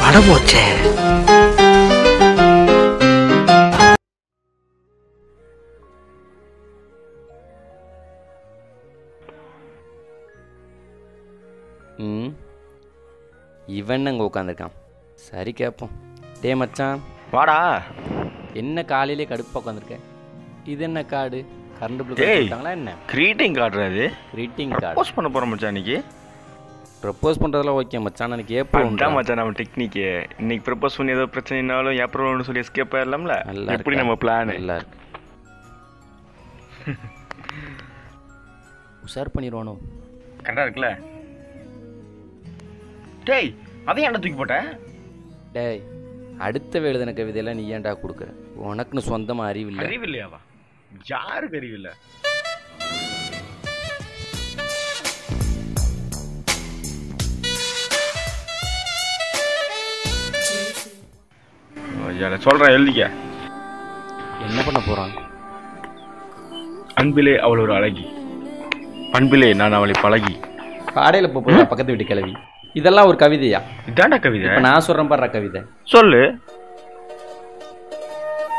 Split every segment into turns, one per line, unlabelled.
வட போச்சே.
இவன் அங்கே உட்காந்துருக்கான். சரி கேட்போம். டே மச்சான்
வாடா.
என்ன காலையிலே கடுப்பாக உட்காந்துருக்க? இது என்ன கார்டு? கரண்ட் பில் கொடுத்தாங்களா என்ன?
Greeting card. அது
கிரீட்டிங் கார்டு.
ப்ரப்போஸ் பண்ண போகிறோம் மச்சான் இன்னைக்கு.
ப்ரப்போஸ் பண்ணுறதெல்லாம் ஓகே மச்சான். எனக்கு ஏப்ரல்
தான் மச்சான் நம்ம டெக்னிக்கு. இன்னைக்கு ப்ரப்போஸ் பண்ணி ஏதோ பிரச்சனைனாலும் ஏப்ரல் ஒன்று சொல்லி எஸ்கேப் ஆயிடலாம்ல. எப்படி நம்ம பிளான்?
நல்லா இருக்கு. உஷார் பண்ணிடுவானோ?
கரெக்டாக இருக்குல்ல? டேய் அதையும் ஏன்டா தூக்கி போட்ட?
டேய் அடுத்த எழுதின கவிதையெல்லாம் நீ ஏன்டா கொடுக்குற? உனக்குன்னு சொந்தமாக அறிவில்லை.
அறிவில்லையாவா? யாருக்கு அறிவில்லை? சொல்றேன் எழுதிக்க.
என்ன பண்ண போறான்?
அன்பிலே அவள் ஒரு அழகி, பண்பிலே நான் அவளை பழகி.
பாடையில போற பக்கத்து வீட்டு கிளவி. இதெல்லாம் ஒரு கவிதையா?
இதாண்டா கவிதை.
இப்ப நான் சொல்றேன் பாடுற கவிதை.
சொல்லு.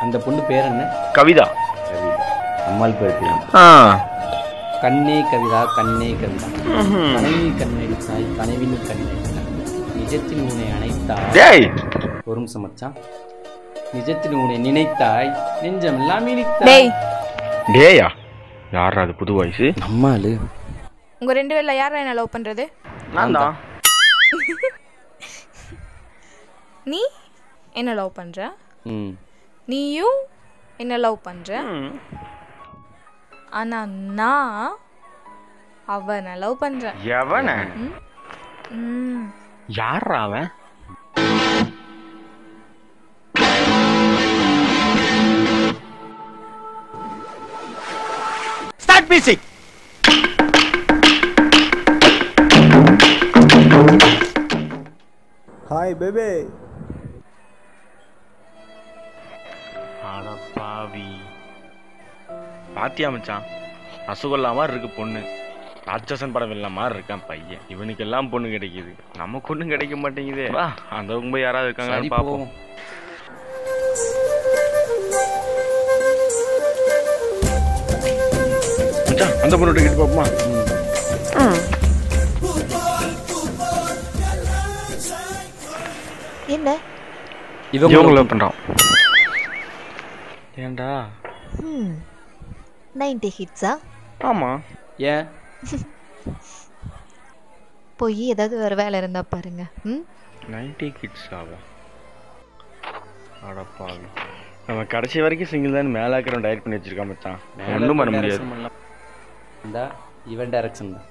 அந்த பொண்ணு பேர் என்ன?
கவிதா.
அம்மாள் பேர். கண்ணே கவிதா, கண்ணே கவிதா, கனவி கண்ணடித்தாய், கனவினி கண்ணடித்தாய், நிஜத்தில் உன்னை அணைத்தாய். ஒரு நிமிஷம் மச்சான். நிஜத்தில் உன்னை நினைத்தாய், நெஞ்சம் எல்லாம் இனித்தாய்.
டேயா யாரா அது? புது வயசு
நம்மாளு.
உங்க ரெண்டு பேர்ல யாரா என்ன லவ் பண்றது?
நான் தான்.
நீ என்ன லவ் பண்ற? நீயும் என்ன லவ் பண்ற? ஆனா நான் அவனை லவ் பண்றேன்.
எவன? யாரா அவன்? Start music.
Hi baby.
அட பாவி. பாத்தியா மச்சான், ரசகுல்லா மாதிரி இருக்கு பொண்ணு. ராட்சசன் படம் இல்ல மாதிரி இருக்கான் பையன். இவனுக்கு எல்லாம் பொண்ணு கிடைக்குது, நமக்கு ஒண்ணும் கிடைக்க மாட்டேங்குதே. வா அந்த ரொம்ப யாராவது இருக்காங்க பாப்போம். மச்சான் அந்த பொண்ணு டிக்கெட் பாப்போமா?
என்ன
இவங்க லவ் பண்றான். ஏண்டா
90 ஹிட்ஸா?
ஆமா.
ஏன்
போய் ஏதாவது வேற வேலை இருந்தா பாருங்க.
90 கிட்ஸ் ஆவா? அடப்பாவி. நம்ம கடைசி வரைக்கும் சிங்கிள் தான் மேலாக்கிறோம் டைரக்ட் பண்ணி வச்சிருக்கோம் மச்சான். ஒன்றும் பண்ண முடியாது.
இந்த ஈவென்ட் டைரக்ஷன் தான்.